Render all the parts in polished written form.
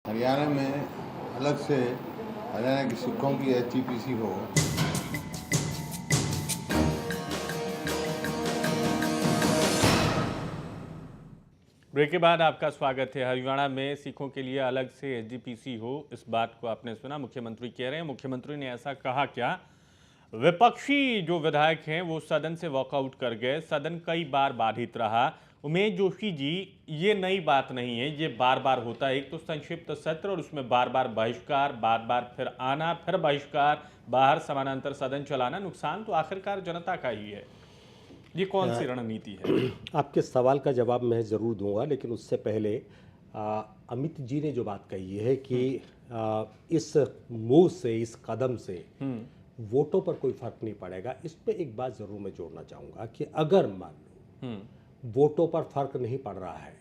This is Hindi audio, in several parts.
हरियाणा में अलग से हरियाणा के सिखों की एचईपीसी हो। ब्रेक के बाद आपका स्वागत है। हरियाणा में सिखों के लिए अलग से एसजीपीसी हो, इस बात को आपने सुना। मुख्यमंत्री कह रहे हैं। मुख्यमंत्री ने ऐसा कहा क्या? विपक्षी जो विधायक हैं वो सदन से वॉकआउट कर गए। सदन कई बार बाधित रहा। उमेश जोशी जी, ये नई बात नहीं है, ये बार बार होता है। एक तो संक्षिप्त सत्र और उसमें बार बार बहिष्कार, बार बार फिर आना, फिर बहिष्कार, बाहर समानांतर सदन चलाना। नुकसान तो आखिरकार जनता का ही है। ये कौन सी रणनीति है? आपके सवाल का जवाब मैं ज़रूर दूंगा, लेकिन उससे पहले अमित जी ने जो बात कही है कि इस मूव से, इस कदम से वोटों पर कोई फर्क नहीं पड़ेगा, इस पे एक बात ज़रूर मैं जोड़ना चाहूँगा कि अगर मान लो वोटों पर फर्क नहीं पड़ रहा है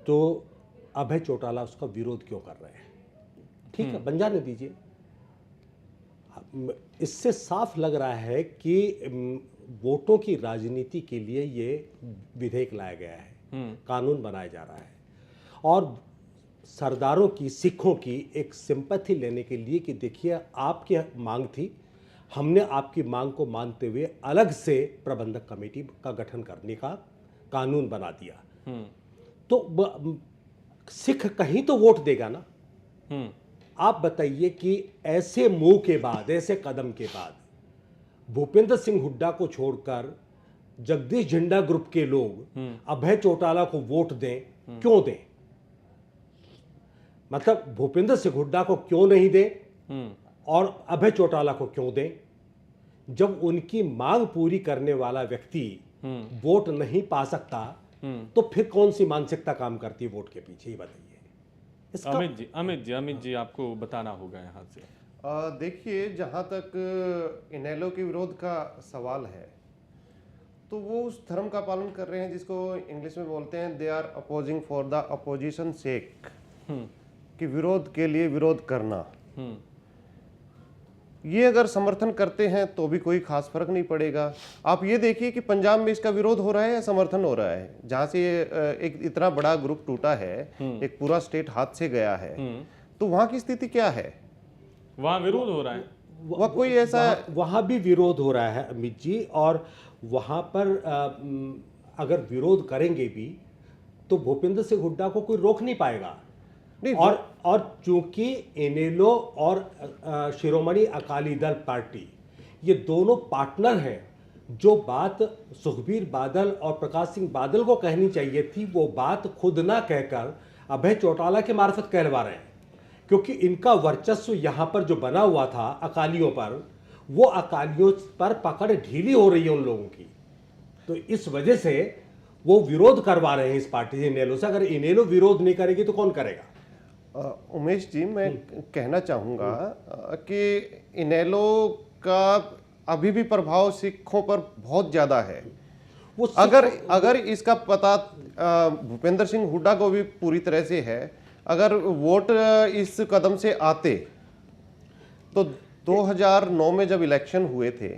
तो अभय चौटाला उसका विरोध क्यों कर रहे हैं? ठीक है, बन जाने दीजिए। इससे साफ लग रहा है कि वोटों की राजनीति के लिए ये विधेयक लाया गया है, कानून बनाया जा रहा है और सरदारों की, सिखों की एक सिंपैथी लेने के लिए कि देखिए आपकी मांग थी, हमने आपकी मांग को मानते हुए अलग से प्रबंधक कमेटी का गठन करने का कानून बना दिया। तो सिख कहीं तो वोट देगा ना। आप बताइए कि ऐसे मूव के बाद, ऐसे कदम के बाद भूपेंद्र सिंह हुड्डा को छोड़कर जगदीश झंडा ग्रुप के लोग अभय चौटाला को वोट दें, क्यों दें? मतलब भूपेंद्र सिंह हुड्डा को क्यों नहीं दें और अभय चौटाला को क्यों दें? जब उनकी मांग पूरी करने वाला व्यक्ति वोट नहीं पा सकता तो फिर कौन सी मानसिकता काम करती है वोट के पीछे, ही बताइए। अमित जी आपको बताना होगा यहाँ से। देखिए, जहाँ तक इनेलो के विरोध का सवाल है तो वो उस धर्म का पालन कर रहे हैं जिसको इंग्लिश में बोलते हैं they are opposing for the opposition sake, कि विरोध के लिए विरोध करना। ये अगर समर्थन करते हैं तो भी कोई खास फर्क नहीं पड़ेगा। आप ये देखिए कि पंजाब में इसका विरोध हो रहा है या समर्थन हो रहा है। जहाँ से एक इतना बड़ा ग्रुप टूटा है, एक पूरा स्टेट हाथ से गया है, तो वहाँ की स्थिति क्या है? वहाँ विरोध हो रहा है। वह कोई ऐसा वहाँ भी विरोध हो रहा है अमित जी, और वहाँ पर अगर विरोध करेंगे भी तो भूपेंद्र सिंह हुड्डा को कोई रोक नहीं पाएगा। नहीं, और चूंकि इनेलो और शिरोमणि अकाली दल पार्टी ये दोनों पार्टनर हैं, जो बात सुखबीर बादल और प्रकाश सिंह बादल को कहनी चाहिए थी वो बात खुद ना कहकर अभय चौटाला के मार्फत कहलवा रहे हैं, क्योंकि इनका वर्चस्व यहाँ पर जो बना हुआ था अकालियों पर, वो अकालियों पर पकड़ ढीली हो रही है उन लोगों की। तो इस वजह से वो विरोध करवा रहे हैं इस पार्टी से, इनेलो से। अगर इनेलो विरोध नहीं करेगी तो कौन करेगा? उमेश जी, मैं कहना चाहूँगा कि इनेलो का अभी भी प्रभाव सिखों पर बहुत ज़्यादा है। अगर इसका पता भूपेंद्र सिंह हुड्डा को भी पूरी तरह से है, अगर वोट इस कदम से आते तो 2009 में जब इलेक्शन हुए थे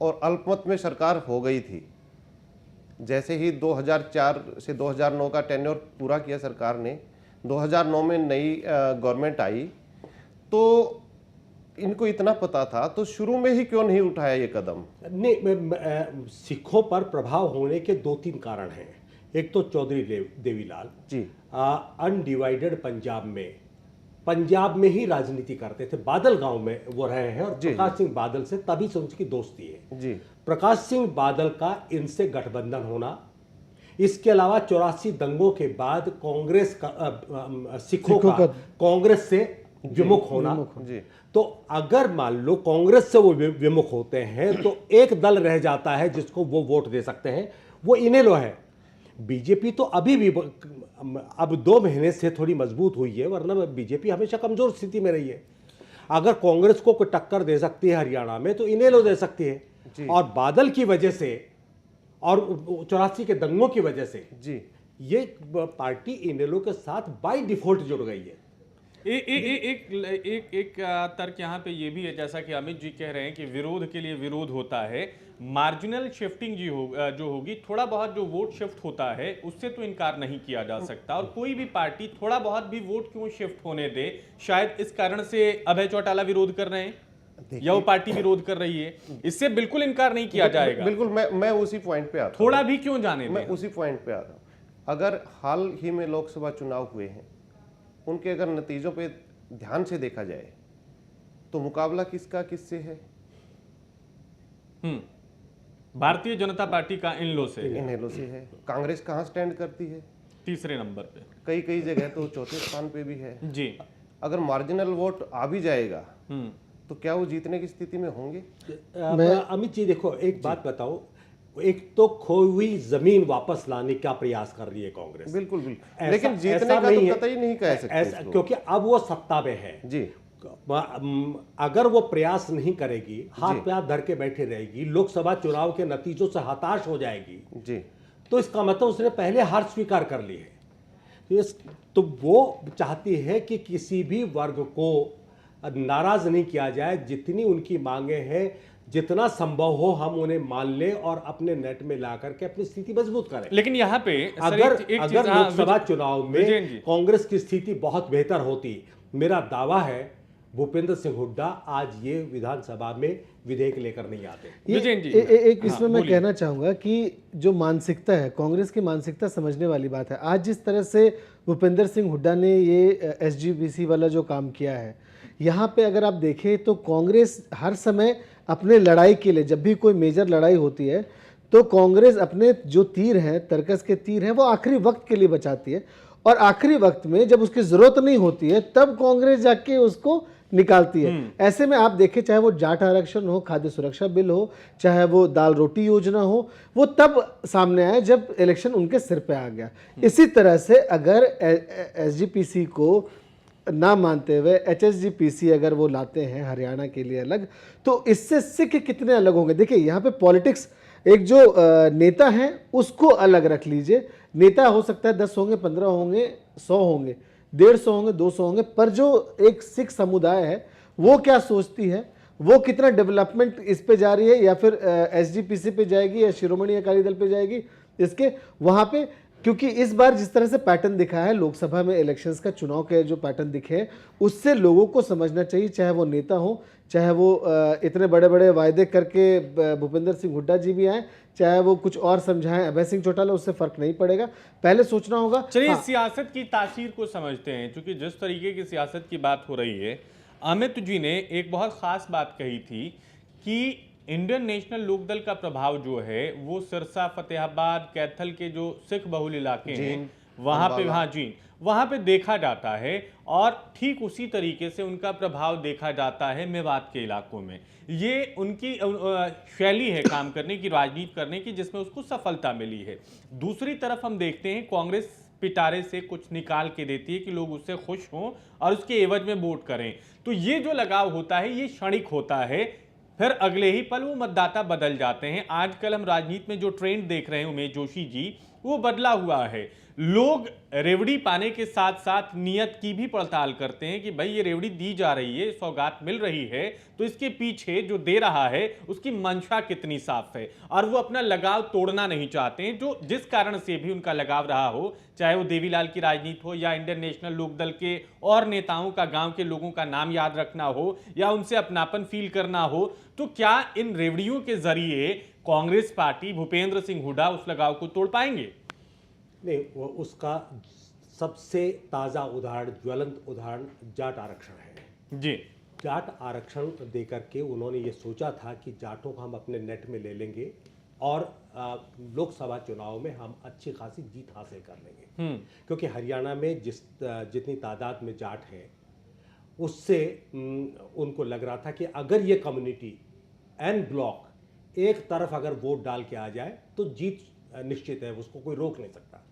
और अल्पमत में सरकार हो गई थी, जैसे ही 2004 से 2009 का टेन्योर पूरा किया सरकार ने, 2009 में नई गवर्नमेंट आई, तो इनको इतना पता था तो शुरू में ही क्यों नहीं उठाया ये कदम? नहीं, सिखों पर प्रभाव होने के 2-3 कारण हैं। एक तो चौधरी देवीलाल जी अनडिवाइडेड पंजाब में ही राजनीति करते थे, बादल गांव में वो रहे हैं और प्रकाश सिंह बादल से तभी से उनकी दोस्ती है जी। प्रकाश सिंह बादल का इनसे गठबंधन होना, इसके अलावा 84 दंगों के बाद कांग्रेस का सिखों का कांग्रेस से विमुख होना जी। तो अगर मान लो कांग्रेस से वो विमुख होते हैं तो एक दल रह जाता है जिसको वो वोट दे सकते हैं, वो इनेलो है। बीजेपी तो अभी भी अब 2 महीने से थोड़ी मजबूत हुई है, वरना बीजेपी हमेशा कमजोर स्थिति में रही है। अगर कांग्रेस को कोई टक्कर दे सकती है हरियाणा में तो इनेलो दे सकती है। और बादल की वजह से और 84 के दंगों की वजह से जी ये पार्टी इनेलो के साथ बाय डिफॉल्ट जुड़ गई है। एक तर्क यहाँ पे ये भी है, जैसा कि अमित जी कह रहे हैं कि विरोध के लिए विरोध होता है। मार्जिनल शिफ्टिंग जो होगी, थोड़ा बहुत जो वोट शिफ्ट होता है उससे तो इनकार नहीं किया जा सकता। और कोई भी पार्टी थोड़ा बहुत भी वोट क्यों शिफ्ट होने दे, शायद इस कारण से अभय चौटाला विरोध कर रहे हैं या वो पार्टी विरोध कर रही है, इससे बिल्कुल इनकार नहीं किया जाएगा। बिल्कुल, मैं उसी पॉइंट पे आता हूं। थोड़ा भी क्यों जाने मैं दें? उसी पॉइंट पे आता हूं। अगर हाल ही में लोकसभा चुनाव हुए हैं, उनके अगर नतीजों पे ध्यान से देखा जाए तो मुकाबला किससे है? भारतीय जनता पार्टी का इनेलो से है। कांग्रेस कहाँ स्टैंड करती है? तीसरे नंबर पे, कई जगह तो चौथे स्थान पे भी है जी। अगर मार्जिनल वोट आ भी जाएगा तो क्या वो जीतने की स्थिति में होंगे? अमित जी देखो, एक बात बताओ, एक तो खोई हुई जमीन वापस लाने का प्रयास कर रही है कांग्रेस। बिल्कुल, लेकिन जीतने का तो कतई नहीं कह सकते, क्योंकि अब वो सत्ता में है जी। अगर वो प्रयास नहीं करेगी, हाथ पैर धर के बैठे रहेगी, लोकसभा चुनाव के नतीजों से हताश हो जाएगी जी, तो इसका मतलब उसने पहले हार स्वीकार कर ली है। तो वो चाहती है कि किसी भी वर्ग को नाराज नहीं किया जाए, जितनी उनकी मांगे हैं, जितना संभव हो हम उन्हें मान लें और अपने नेट में ला करके अपनी स्थिति मजबूत करें। लेकिन यहाँ पे अगर लोकसभा चुनाव में कांग्रेस की स्थिति बहुत बेहतर होती, मेरा दावा है भूपेंद्र सिंह हुड्डा आज ये विधानसभा में विधेयक लेकर नहीं आते। एक इसमें मैं कहना चाहूंगा कि जो मानसिकता है, कांग्रेस की मानसिकता समझने वाली बात है। आज जिस तरह से भूपेंद्र सिंह हुड्डा ने ये SGPC वाला जो काम किया है, यहाँ पे अगर आप देखें तो कांग्रेस हर समय अपने लड़ाई के लिए, जब भी कोई मेजर लड़ाई होती है तो कांग्रेस अपने जो तीर हैं, तर्कस के तीर हैं, वो आखिरी वक्त के लिए बचाती है और आखिरी वक्त में जब उसकी जरूरत नहीं होती है तब कांग्रेस जाके उसको निकालती है। ऐसे में आप देखें, चाहे वो जाट आरक्षण हो, खाद्य सुरक्षा बिल हो, चाहे वो दाल रोटी योजना हो, वो तब सामने आए जब इलेक्शन उनके सिर पे आ गया। इसी तरह से अगर SGPC को ना मानते हुए HSGPC अगर वो लाते हैं हरियाणा के लिए अलग, तो इससे सिख कितने अलग होंगे? देखिए यहाँ पे पॉलिटिक्स, एक जो नेता है उसको अलग रख लीजिए, नेता हो सकता है 10 होंगे, 15 होंगे, 100 होंगे, 150 होंगे, 200 होंगे, पर जो एक सिख समुदाय है वो क्या सोचती है, वो कितना डेवलपमेंट इस पे जा रही है, या फिर SGPC पे जाएगी या शिरोमणि अकाली दल पे जाएगी, इसके वहाँ पे, क्योंकि इस बार जिस तरह से पैटर्न दिखा है लोकसभा में इलेक्शंस का, चुनाव के जो पैटर्न दिखे हैं, उससे लोगों को समझना चाहिए, चाहे वो नेता हो, चाहे वो इतने बड़े बड़े वायदे करके भूपेंद्र सिंह हुड्डा जी भी आए, चाहे वो कुछ और समझाएं अभय सिंह चौटाला, उससे फर्क नहीं पड़ेगा। पहले सोचना होगा। चलिए सियासत की तासीर को समझते हैं, क्योंकि जिस तरीके की सियासत की बात हो रही है, अमित जी ने एक बहुत खास बात कही थी कि इंडियन नेशनल लोकदल का प्रभाव जो है वो सिरसा, फतेहाबाद, कैथल के जो सिख बहुल इलाके हैं वहां पे, हाँ जी, वहां पे देखा जाता है, और ठीक उसी तरीके से उनका प्रभाव देखा जाता है मेवात के इलाकों में। ये उनकी शैली है काम करने की, राजनीति करने की, जिसमें उसको सफलता मिली है। दूसरी तरफ हम देखते हैं कांग्रेस पिटारे से कुछ निकाल के देती है कि लोग उससे खुश हों और उसके एवज में वोट करें। तो ये जो लगाव होता है ये क्षणिक होता है, फिर अगले ही पल वो मतदाता बदल जाते हैं। आजकल हम राजनीति में जो ट्रेंड देख रहे हैं उमेश जोशी जी, वो बदला हुआ है। लोग रेवड़ी पाने के साथ साथ नियत की भी पड़ताल करते हैं कि भाई ये रेवड़ी दी जा रही है, सौगात मिल रही है, तो इसके पीछे जो दे रहा है उसकी मंशा कितनी साफ है, और वो अपना लगाव तोड़ना नहीं चाहते हैं। जो जिस कारण से भी उनका लगाव रहा हो, चाहे वो देवीलाल की राजनीति हो या इंडियन नेशनल लोकदल के और नेताओं का गांव के लोगों का नाम याद रखना हो या उनसे अपनापन फील करना हो, तो क्या इन रेवड़ियों के जरिए कांग्रेस पार्टी, भूपेंद्र सिंह हुड्डा उस लगाव को तोड़ पाएंगे? नहीं, वो उसका सबसे ताज़ा उदाहरण, ज्वलंत उदाहरण जाट आरक्षण है जी। जाट आरक्षण देकर के उन्होंने ये सोचा था कि जाटों को हम अपने नेट में ले लेंगे और लोकसभा चुनाव में हम अच्छी खासी जीत हासिल कर लेंगे, क्योंकि हरियाणा में जितनी तादाद में जाट हैं उससे उनको लग रहा था कि अगर ये कम्युनिटी एन ब्लॉक एक तरफ अगर वोट डाल के आ जाए तो जीत निश्चित है, उसको कोई रोक नहीं सकता।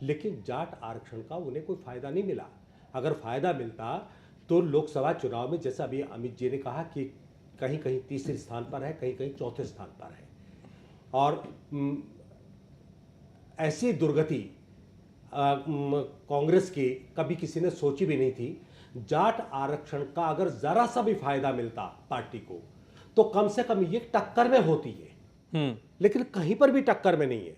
लेकिन जाट आरक्षण का उन्हें कोई फायदा नहीं मिला। अगर फायदा मिलता तो लोकसभा चुनाव में, जैसा अभी अमित जी ने कहा कि कहीं कहीं तीसरे स्थान पर है, कहीं कहीं चौथे स्थान पर है, और ऐसी दुर्गति कांग्रेस की कभी किसी ने सोची भी नहीं थी। जाट आरक्षण का अगर जरा सा भी फायदा मिलता पार्टी को तो कम से कम ये टक्कर में होती है, लेकिन कहीं पर भी टक्कर में नहीं है।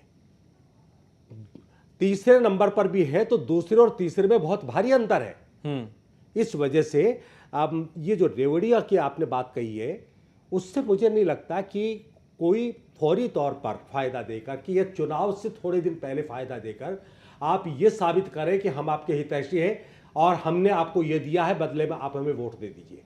तीसरे नंबर पर भी है तो दूसरे और तीसरे में बहुत भारी अंतर है। इस वजह से अब ये जो रेवड़िया की आपने बात कही है, उससे मुझे नहीं लगता कि कोई फौरी तौर पर फायदा देकर कि यह चुनाव से थोड़े दिन पहले फायदा देकर आप ये साबित करें कि हम आपके हितैषी हैं और हमने आपको ये दिया है, बदले में आप हमें वोट दे दीजिए।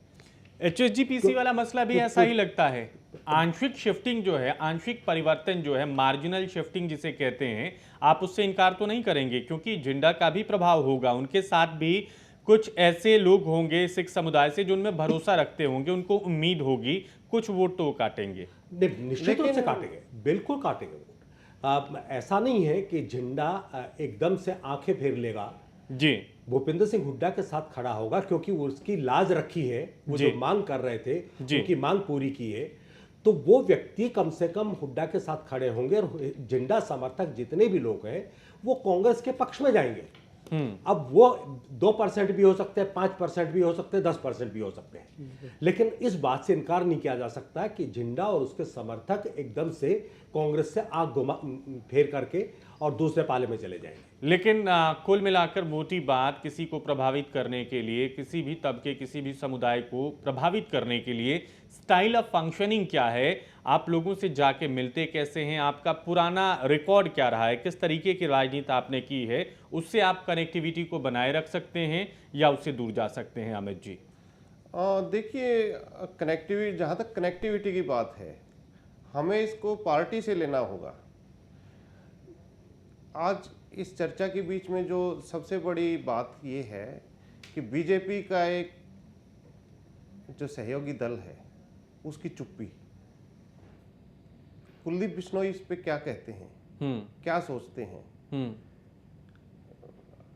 HSGPC वाला मसला भी ऐसा ही लगता है। आंशिक शिफ्टिंग जो है, आंशिक परिवर्तन जो है, मार्जिनल शिफ्टिंग जिसे कहते हैं, आप उससे इनकार तो नहीं करेंगे क्योंकि जिंडा का भी प्रभाव होगा, उनके साथ भी कुछ ऐसे लोग होंगे सिख समुदाय से जो उनमें भरोसा रखते होंगे, उनको उम्मीद होगी, कुछ वोट तो वो काटेंगे। निश्चित रूप से काटेंगे, बिल्कुल काटेंगे वोट। ऐसा नहीं है कि झंडा एकदम से आंखें फेर लेगा जी। भूपेंद्र सिंह हुड्डा के साथ खड़ा होगा क्योंकि वो उसकी लाज रखी है, वो जो मांग कर रहे थे उनकी मांग पूरी की है, तो वो व्यक्ति कम से कम हुड्डा के साथ खड़े होंगे और झंडा समर्थक जितने भी लोग हैं वो कांग्रेस के पक्ष में जाएंगे। अब वो 2% भी हो सकते हैं, 5% भी हो सकते हैं, 10% भी हो सकते हैं, लेकिन इस बात से इनकार नहीं किया जा सकता कि झंडा और उसके समर्थक एकदम से कांग्रेस से आग फेर करके और दूसरे पाले में चले जाएंगे। लेकिन कुल मिलाकर मोटी बात, किसी को प्रभावित करने के लिए, किसी भी तबके, किसी भी समुदाय को प्रभावित करने के लिए स्टाइल ऑफ फंक्शनिंग क्या है, आप लोगों से जाके मिलते कैसे हैं, आपका पुराना रिकॉर्ड क्या रहा है, किस तरीके की राजनीति आपने की है, उससे आप कनेक्टिविटी को बनाए रख सकते हैं या उससे दूर जा सकते हैं। अमित जी देखिए, कनेक्टिविटी, जहाँ तक कनेक्टिविटी की बात है, हमें इसको पार्टी से लेना होगा। आज इस चर्चा के बीच में जो सबसे बड़ी बात ये है कि बीजेपी का एक जो सहयोगी दल है उसकी चुप्पी। कुलदीप बिश्नोई इस पे क्या कहते हैं, क्या सोचते हैं?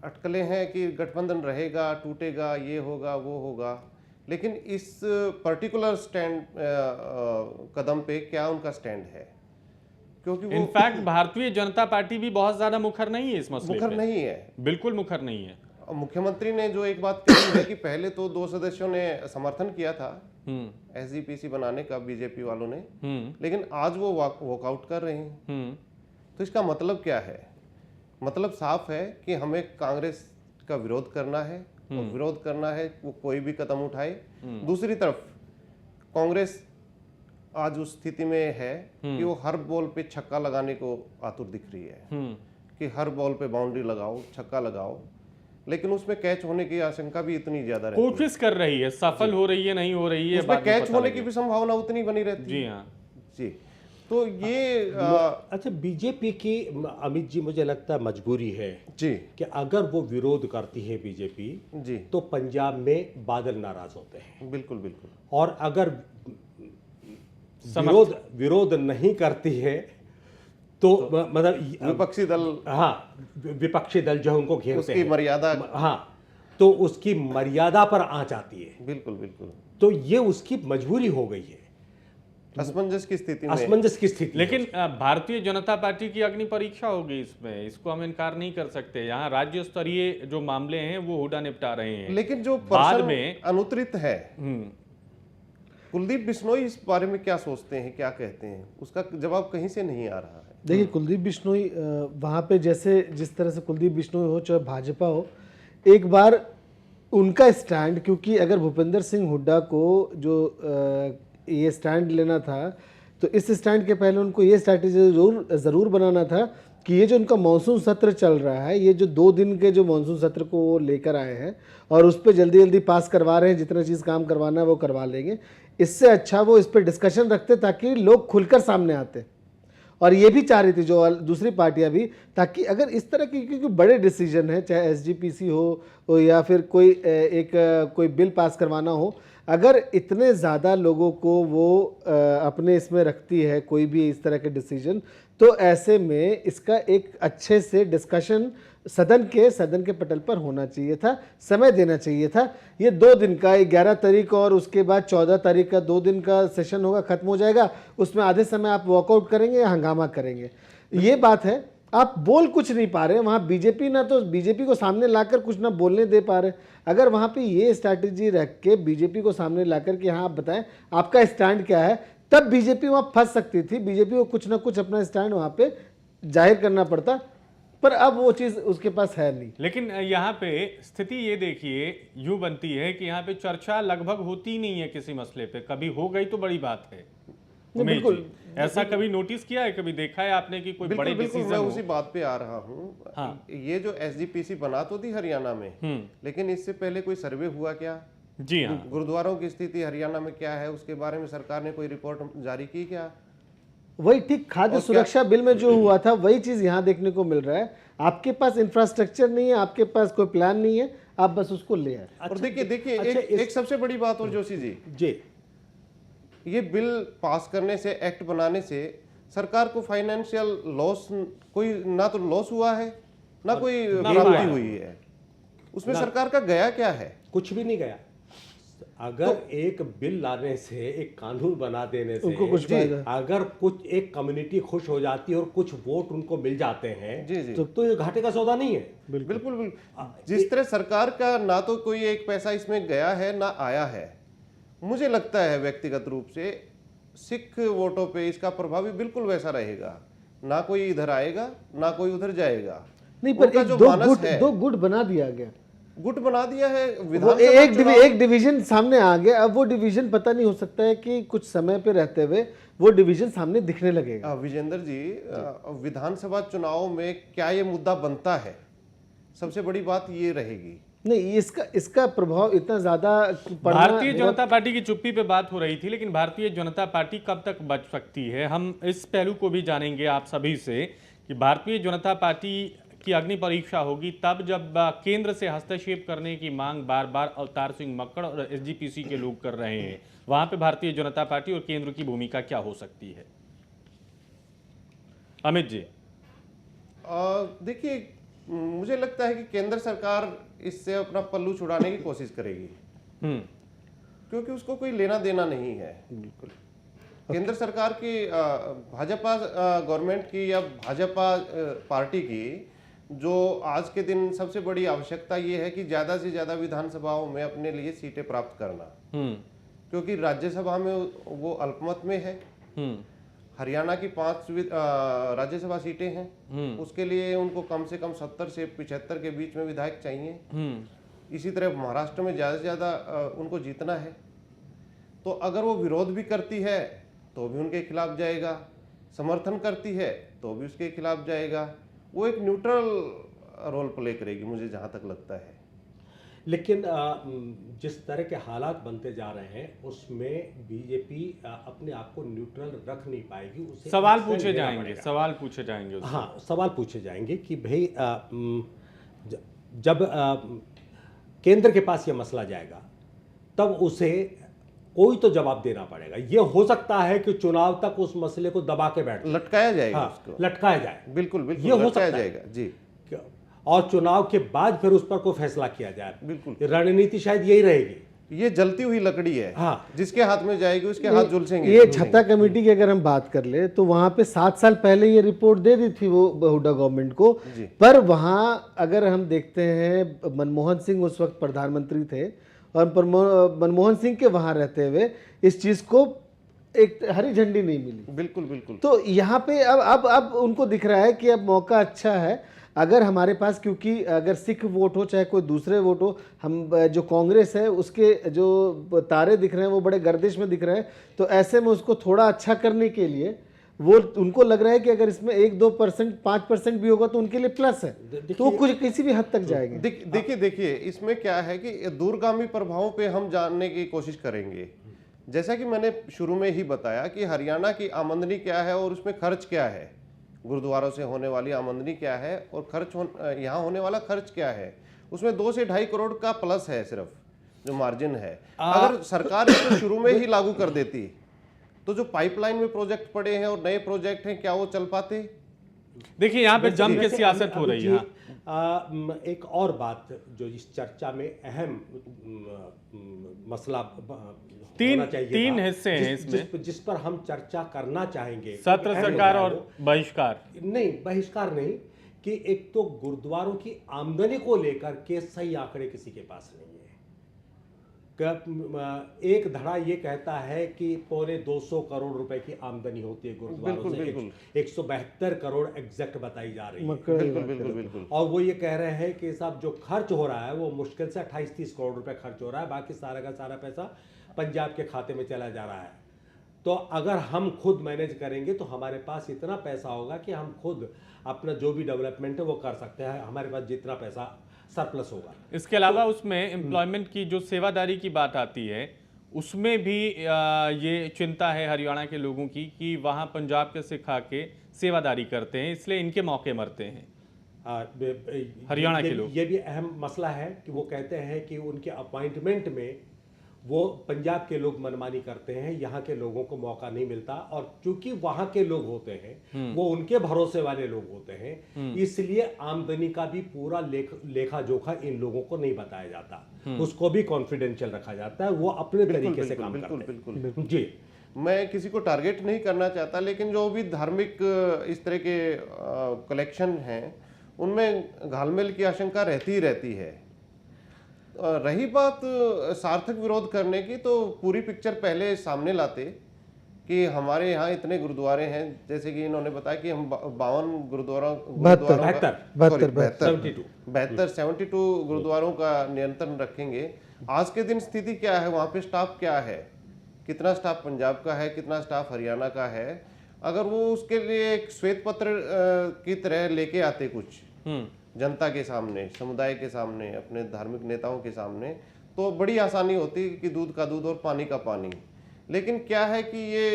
अटकलें हैं कि गठबंधन रहेगा, टूटेगा, ये होगा, वो होगा, लेकिन इस पर्टिकुलर स्टैंड कदम पे क्या उनका स्टैंड है? क्योंकि वो इनफैक्ट भारतीय जनता पार्टी भी बहुत ज्यादा मुखर नहीं है इस मसले मुखर पे। नहीं है, बिल्कुल मुखर नहीं है। मुख्यमंत्री ने जो एक बात कही है कि पहले तो 2 सदस्यों ने समर्थन किया था SGPC बनाने का, बीजेपी वालों ने, लेकिन आज वो वॉकआउट कर रहे हैं। तो इसका मतलब क्या है? मतलब साफ है कि हमें कांग्रेस का विरोध करना है, और विरोध करना है वो कोई भी कदम उठाए। दूसरी तरफ कांग्रेस आज उस स्थिति में है कि वो हर बॉल पे छक्का लगाने को आतुर दिख रही है कि हर बॉल पे बाउंड्री लगाओ, छक्का लगाओ, लेकिन उसमें कैच होने की आशंका भी इतनी ज्यादा रहती है। कोशिश कर रही है, सफल हो रही है, नहीं हो रही है, उसमें कैच होने की भी संभावना उतनी बनी रहती है। जी हाँ जी। तो ये अच्छा, बीजेपी की, अमित जी, मुझे लगता है मजबूरी है जी कि अगर वो विरोध करती है बीजेपी जी, तो पंजाब में बादल नाराज होते हैं, बिल्कुल बिल्कुल। और अगर विरोध नहीं करती है तो मतलब विपक्षी दल, हाँ, विपक्षी दल जो उनको घेरते उसकी हैं, मर्यादा, हाँ, तो उसकी मर्यादा पर आंच आती है। बिल्कुल बिल्कुल। तो ये उसकी मजबूरी हो गई है, असमंजस की स्थिति में, असमंजस की स्थिति। लेकिन भारतीय जनता पार्टी की अग्नि परीक्षा होगी इसमें, इसको हम इनकार नहीं कर सकते। यहाँ राज्य स्तरीय जो मामले हैं वो हुड्डा निपटा रहे हैं, लेकिन जो बाद में अनुत्तरित है, कुलदीप बिश्नोई इस बारे में क्या सोचते हैं, क्या कहते हैं, उसका जवाब कहीं से नहीं आ रहा है। देखिए, कुलदीप बिश्नोई वहाँ पे जैसे जिस तरह से कुलदीप बिश्नोई हो चाहे भाजपा हो, एक बार उनका स्टैंड, क्योंकि अगर भूपेंद्र सिंह हुड्डा को जो ये स्टैंड लेना था तो इस स्टैंड के पहले उनको ये स्ट्रैटेजी ज़रूर बनाना था कि ये जो उनका मानसून सत्र चल रहा है, ये जो 2 दिन के जो मानसून सत्र को वो लेकर आए हैं और उस पर जल्दी जल्दी पास करवा रहे हैं, जितना चीज़ काम करवाना है वो करवा लेंगे, इससे अच्छा वो इस पर डिस्कशन रखते ताकि लोग खुलकर सामने आते। और ये भी चाह रही थी जो दूसरी पार्टियां भी, ताकि अगर इस तरह की, क्योंकि बड़े डिसीजन है, चाहे SGPC हो या फिर कोई बिल पास करवाना हो, अगर इतने ज़्यादा लोगों को वो अपने इसमें रखती है कोई भी इस तरह के डिसीजन, तो ऐसे में इसका एक अच्छे से डिस्कशन सदन के पटल पर होना चाहिए था, समय देना चाहिए था। ये 2 दिन का, 11 तारीख और उसके बाद 14 तारीख का 2 दिन का सेशन होगा, खत्म हो जाएगा, उसमें आधे समय आप वॉकआउट करेंगे या हंगामा करेंगे, ये बात है। आप बोल कुछ नहीं पा रहे वहाँ, बीजेपी ना तो बीजेपी को सामने लाकर कुछ ना बोलने दे पा रहे। अगर वहाँ पे ये स्ट्रैटेजी रख के बीजेपी को सामने लाकर कि हाँ आप बताएं आपका स्टैंड क्या है, तब बीजेपी वहां फंस सकती थी, बीजेपी को कुछ ना कुछ अपना स्टैंड वहां पे जाहिर करना पड़ता, पर अब वो चीज उसके पास है नहीं। लेकिन यहाँ पे स्थिति ये देखिए यूं बनती है कि यहाँ पे चर्चा लगभग होती ही नहीं है किसी मसले पे, कभी हो गई तो बड़ी बात है। उमेश बिल्कुल, जी, ऐसा कभी नोटिस किया है, कभी देखा है आपने कि कोई बड़े बिल्कुल डिसीजन मैं हो? उसी बात पे आ रहा हूँ। हाँ। ये जो एसजीपीसी बना तो थी हरियाणा में, लेकिन इससे पहले कोई सर्वे हुआ क्या? जी हाँ, गुरुद्वारों की स्थिति हरियाणा में क्या है, उसके बारे में सरकार ने कोई रिपोर्ट जारी की क्या? वही ठीक खाद्य सुरक्षा बिल में जो हुआ था वही चीज यहाँ देखने को मिल रहा है। आपके पास इंफ्रास्ट्रक्चर नहीं है, आपके पास कोई प्लान नहीं है, आप बस उसको ले आए। और देखिए एक सबसे बड़ी बात और जोशी जी, ये बिल पास करने से, एक्ट बनाने से सरकार को फाइनेंशियल लॉस, कोई ना तो लॉस हुआ है ना कोई प्राप्ति हुई है, उसमें सरकार का गया क्या है? कुछ भी नहीं गया। अगर एक बिल लाने से, एक कानून बना देने से उनको कुछ फायदा, अगर कुछ एक कम्युनिटी खुश हो जाती है और कुछ वोट उनको मिल जाते हैं, जी तो ये घाटे का सौदा नहीं है। बिल्कुल। जिस तरह सरकार का ना तो कोई एक पैसा इसमें गया है ना आया है, मुझे लगता है व्यक्तिगत रूप से सिख वोटों पे इसका प्रभाव भी बिल्कुल वैसा रहेगा, ना कोई इधर आएगा ना कोई उधर जाएगा। नहीं पर उनका एक जो दो मानस गुट है, दो गुट बना दिया गया, गुट बना दिया है वो विधानसभा एक डिवीजन सामने आ गया। अब वो डिवीजन पता नहीं, हो सकता है कि कुछ समय पे रहते हुए वो डिवीजन सामने दिखने लगेगा। विजेंद्र जी, विधानसभा चुनाव में क्या ये मुद्दा बनता है, सबसे बड़ी बात ये रहेगी। नहीं, इसका प्रभाव इतना ज्यादा पड़ना, भारतीय जनता पार्टी की चुप्पी पे बात हो रही थी, लेकिन भारतीय जनता पार्टी कब तक बच सकती है? हम इस पहलू को भी जानेंगे आप सभी से कि भारतीय जनता पार्टी की अग्नि परीक्षा होगी तब जब केंद्र से हस्तक्षेप करने की मांग बार बार अवतार सिंह मक्कड़ और एसजीपीसी के लोग कर रहे हैं। वहां पे भारतीय जनता पार्टी और केंद्र की भूमिका क्या हो सकती है? अमित जी, देखिए, मुझे लगता है कि केंद्र सरकार इससे अपना पल्लू छुड़ाने की कोशिश करेगी, क्योंकि उसको कोई लेना देना नहीं है। बिल्कुल केंद्र सरकार की, भाजपा गवर्नमेंट की या भाजपा पार्टी की जो आज के दिन सबसे बड़ी आवश्यकता ये है कि ज्यादा से ज्यादा विधानसभाओं में अपने लिए सीटें प्राप्त करना, क्योंकि राज्यसभा में वो अल्पमत में है। हरियाणा की 5 राज्यसभा सीटें हैं, उसके लिए उनको कम से कम 70 से 75 के बीच में विधायक चाहिए। इसी तरह महाराष्ट्र में ज़्यादा से ज़्यादा उनको जीतना है, तो अगर वो विरोध भी करती है तो भी उनके खिलाफ जाएगा, समर्थन करती है तो भी उसके खिलाफ जाएगा। वो एक न्यूट्रल रोल प्ले करेगी, मुझे जहाँ तक लगता है। लेकिन जिस तरह के हालात बनते जा रहे हैं उसमें बीजेपी अपने आप को न्यूट्रल रख नहीं पाएगी। उसे सवाल पूछे जाएंगे उससे। हाँ, सवाल पूछे जाएंगे कि भाई जब केंद्र के पास ये मसला जाएगा तब उसे कोई तो जवाब देना पड़ेगा। ये हो सकता है कि चुनाव तक उस मसले को दबा के बैठ लटकाया जाएगा, उसको लटकाया जाए। बिल्कुल ये हो लटकाया सकता जाएगा जी। और चुनाव के बाद फिर उस पर कोई फैसला किया जाए। बिल्कुल रणनीति शायद यही रहेगी। ये जलती हुई लकड़ी है, हाँ, जिसके हाथ में जाएगी उसके हाथ झुलसेंगे। ये छत्ता कमेटी की अगर हम बात कर ले तो वहां पे 7 साल पहले ये रिपोर्ट दे दी थी वो हुड्डा गवर्नमेंट को, पर वहां अगर हम देखते हैं मनमोहन सिंह उस वक्त प्रधानमंत्री थे और मनमोहन सिंह के वहां रहते हुए इस चीज को एक हरी झंडी नहीं मिली। बिल्कुल तो यहाँ पे अब उनको दिख रहा है कि अब मौका अच्छा है अगर हमारे पास, क्योंकि अगर सिख वोट हो चाहे कोई दूसरे वोट हो, हम जो कांग्रेस है उसके जो तारे दिख रहे हैं वो बड़े गर्दिश में दिख रहे हैं, तो ऐसे में उसको थोड़ा अच्छा करने के लिए वो उनको लग रहा है कि अगर इसमें 1-2% 5% भी होगा तो उनके लिए प्लस है, तो वो कुछ किसी भी हद तक जाएंगे। देखिए इसमें क्या है कि दूरगामी प्रभावों पे हम जानने की कोशिश करेंगे। जैसा कि मैंने शुरू में ही बताया कि हरियाणा की आमदनी क्या है और उसमें खर्च क्या है, गुरुद्वारों से होने वाली आमदनी क्या है और यहाँ होने वाला खर्च क्या है, उसमें 2 से 2.5 करोड़ का प्लस है सिर्फ जो मार्जिन है। अगर सरकार इसको शुरू में ही लागू कर देती तो जो पाइपलाइन में प्रोजेक्ट पड़े हैं और नए प्रोजेक्ट हैं क्या वो चल पाते? देखिए यहाँ पे जम के सियासत हो रही है। एक और बात जो इस चर्चा में अहम मसला तीन हिस्से हैं इसमें जिस पर हम चर्चा करना चाहेंगे, सत्र सरकार और बहिष्कार नहीं, कि एक तो गुरुद्वारों की आमदनी को लेकर के सही आंकड़े किसी के पास नहीं है। एक धड़ा ये कहता है कि 250 करोड़ रुपए की आमदनी होती है गुरुद्वारों से, 172 करोड़ एग्जैक्ट बताई जा रही है। बिल्कुल। और वो ये कह रहे हैं कि साहब जो खर्च हो रहा है वो मुश्किल से 28-30 करोड़ रुपए खर्च हो रहा है, बाकी सारा का सारा पैसा पंजाब के खाते में चला जा रहा है। तो अगर हम खुद मैनेज करेंगे तो हमारे पास इतना पैसा होगा कि हम खुद अपना जो भी डेवलपमेंट है वो कर सकते हैं, हमारे पास जितना पैसा सरप्लस होगा। इसके अलावा उसमें एम्प्लॉयमेंट की जो सेवादारी की बात आती है उसमें भी ये चिंता है हरियाणा के लोगों की कि वहाँ पंजाब के सिख आके सेवादारी करते हैं, इसलिए इनके मौके मरते हैं हरियाणा के लोग। ये भी अहम मसला है कि वो कहते हैं कि उनके अपॉइंटमेंट में वो पंजाब के लोग मनमानी करते हैं, यहाँ के लोगों को मौका नहीं मिलता, और चूंकि वहाँ के लोग होते हैं वो उनके भरोसे वाले लोग होते हैं, इसलिए आमदनी का भी पूरा लेखा जोखा इन लोगों को नहीं बताया जाता, उसको भी कॉन्फिडेंशियल रखा जाता है, वो अपने तरीके से काम करते हैं। बिल्कुल। जी, मैं किसी को टारगेट नहीं करना चाहता, लेकिन जो भी धार्मिक इस तरह के कलेक्शन हैं उनमें घालमेल की आशंका रहती ही रहती है। रही बात सार्थक विरोध करने की, तो पूरी पिक्चर पहले सामने लाते कि हमारे यहाँ इतने गुरुद्वारे हैं, जैसे कि इन्होंने बताया कि हम 52 72 गुरुद्वारों का नियंत्रण रखेंगे। आज के दिन स्थिति क्या है, वहाँ पे स्टाफ क्या है, कितना स्टाफ पंजाब का है, कितना स्टाफ हरियाणा का है, अगर वो उसके लिए एक श्वेत पत्र की तरह लेके आते कुछ जनता के सामने, समुदाय के सामने, अपने धार्मिक नेताओं के सामने, तो बड़ी आसानी होती कि दूध का दूध और पानी का पानी। लेकिन क्या है कि ये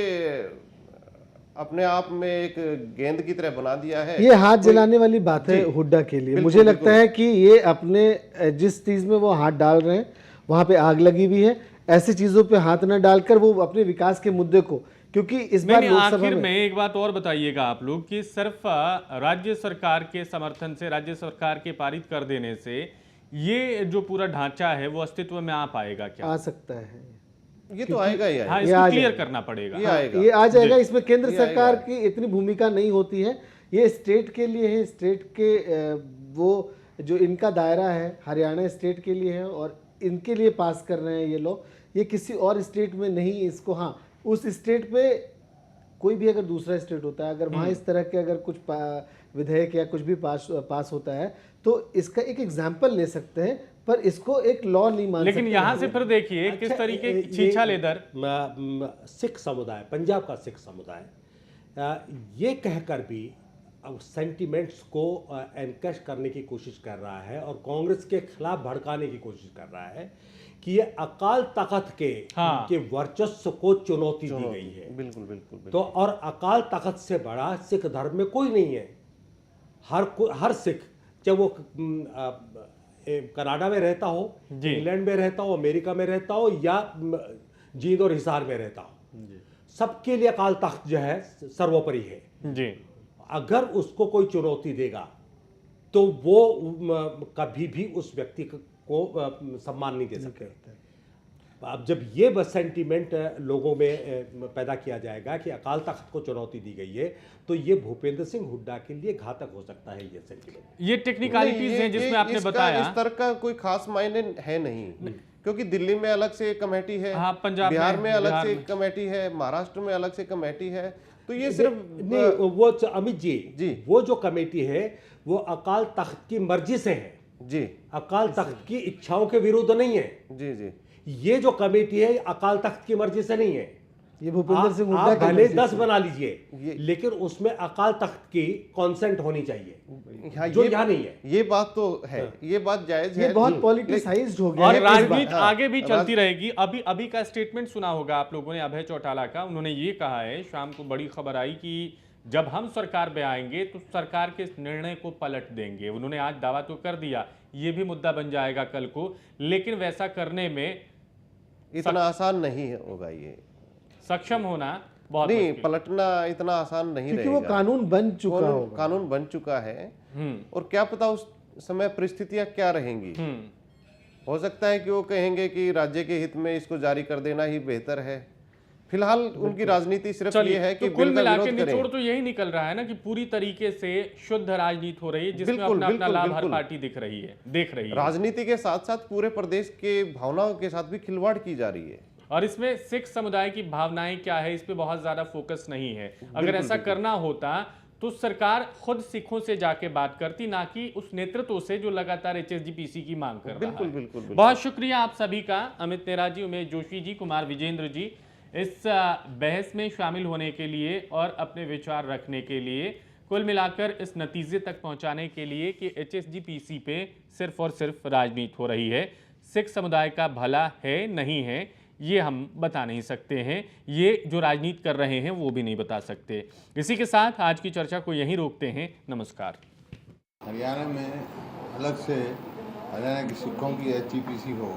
अपने आप में एक गेंद की तरह बना दिया है। ये हाथ जलाने वाली बात है हुड्डा के लिए। मुझे लगता है कि ये अपने जिस चीज में वो हाथ डाल रहे हैं वहां पे आग लगी हुई है, ऐसी चीजों पे हाथ न डालकर वो अपने विकास के मुद्दे को, क्योंकि इस बार लोकसभा में एक बात और बताइएगा आप लोग कि सिर्फ राज्य सरकार के समर्थन से, राज्य सरकार के पारित कर देने से ये जो पूरा ढांचा है वो अस्तित्व में आ पाएगा क्या? आ सकता है, ये तो आएगा ही आएगा। हाँ, इसको क्लियर करना पड़ेगा। ये आ जाएगा। इसमें केंद्र सरकार की इतनी भूमिका नहीं होती है, ये स्टेट के लिए है। स्टेट के वो जो इनका दायरा है हरियाणा स्टेट के लिए है और इनके लिए पास कर रहे हैं ये लोग, ये किसी और स्टेट में नहीं इसको। हाँ, उस स्टेट पे कोई भी अगर दूसरा स्टेट होता है, अगर वहाँ इस तरह के अगर कुछ विधेयक या कुछ भी पास होता है तो इसका एक एग्जाम्पल ले सकते हैं, पर इसको एक लॉ नहीं मान सकते। लेकिन यहाँ से फिर देखिए किस तरीके की छीछा लेदर सिख समुदाय, पंजाब का सिख समुदाय ये कहकर भी अब सेंटिमेंट्स को एनकैश करने की कोशिश कर रहा है और कांग्रेस के खिलाफ भड़काने की कोशिश कर रहा है कि ये अकाल तख्त के वर्चस्व को चुनौती दी गई है। बिल्कुल। तो और अकाल तख्त से बड़ा सिख धर्म में कोई नहीं है। हर सिख, चाहे वो कनाडा में रहता हो, इंग्लैंड में रहता हो, अमेरिका में रहता हो या जींद और हिसार में रहता हो, सबके लिए अकाल तख्त जो है सर्वोपरि है जी। अगर उसको कोई चुनौती देगा तो वो कभी भी उस व्यक्ति को सम्मान नहीं दे सकते। अब जब ये बस सेंटीमेंट लोगों में पैदा किया जाएगा कि अकाल तख्त को चुनौती दी गई है, तो ये भूपेंद्र सिंह हुड्डा के लिए घातक हो सकता है। ये सेंटीमेंट, ये टेक्निकलिटीज हैं जिसमें आपने बताया, इस तरह का कोई खास मायने है नहीं, क्योंकि दिल्ली में अलग से एक कमेटी है, बिहार में अलग से एक कमेटी है, महाराष्ट्र में अलग से कमेटी है। तो ये सिर्फ नहीं, वो अमित जी वो जो कमेटी है वो अकाल तख्त की मर्जी से है जी, अकाल तख्त की इच्छाओं के विरुद्ध नहीं है जी। ये जो कमेटी है अकाल तख्त की मर्जी से नहीं है। ये भूपेंद्र सिंह हुड्डा का भले 10 बना लीजिए, लेकिन उसमें अकाल तख्त की कंसेंट होनी चाहिए, जो यहाँ नहीं है। ये बात तो है, ये बात जायज है। ये बहुत पॉलिटिसाइज्ड हो गया और राजनीति आगे भी चलती रहेगी। अभी का स्टेटमेंट सुना होगा आप लोगों ने अभय चौटाला का। उन्होंने ये कहा है, शाम को बड़ी खबर आई कि जब हम सरकार में आएंगे तो सरकार के निर्णय को पलट देंगे। उन्होंने आज दावा तो कर दिया, ये भी मुद्दा बन जाएगा कल को, लेकिन वैसा करने में इतना आसान नहीं होगा। ये सक्षम होना बहुत नहीं, पलटना इतना आसान नहीं रहेगा, क्योंकि वो कानून बन चुका होगा। कानून बन चुका है और क्या पता उस समय परिस्थितियां क्या रहेंगी। हो सकता है कि वो कहेंगे कि राज्य के हित में इसको जारी कर देना ही बेहतर है, फिलहाल उनकी राजनीति सिर्फ ये है कि तो कुल बिल का मिला के विरोध करें। निचोड़ तो यही निकल रहा है ना कि पूरी तरीके से शुद्ध राजनीति हो रही है, जिसमें बिल्कुल, अपना अपना बिल्कुल, लाभ हर बिल्कुल। पार्टी देख रही है। राजनीति के साथ साथ पूरे प्रदेश के भावनाओं के साथ भी खिलवाड़ की जा रही है। और इसमें सिख समुदाय की भावनाएं क्या है, इस पे बहुत ज्यादा फोकस नहीं है। अगर ऐसा करना होता तो सरकार खुद सिखों से जाके बात करती, ना कि उस नेतृत्व से जो लगातार एचएसजीपीसी की मांग कर रहा बिल्कुल, है। बिल्कुल, बिल्कुल। बहुत शुक्रिया आप सभी का, अमित नेहरा जी, उमेश जोशी जी, कुमार विजेंद्र जी, इस बहस में शामिल होने के लिए और अपने विचार रखने के लिए, कुल मिलाकर इस नतीजे तक पहुंचाने के लिए कि एचएसजीपीसी पे सिर्फ और सिर्फ राजनीति हो रही है। सिख समुदाय का भला है नहीं है ये हम बता नहीं सकते हैं, ये जो राजनीति कर रहे हैं वो भी नहीं बता सकते। इसी के साथ आज की चर्चा को यहीं रोकते हैं। नमस्कार। हरियाणा में अलग से हरियाणा के सिखों की एचजीपीसी हो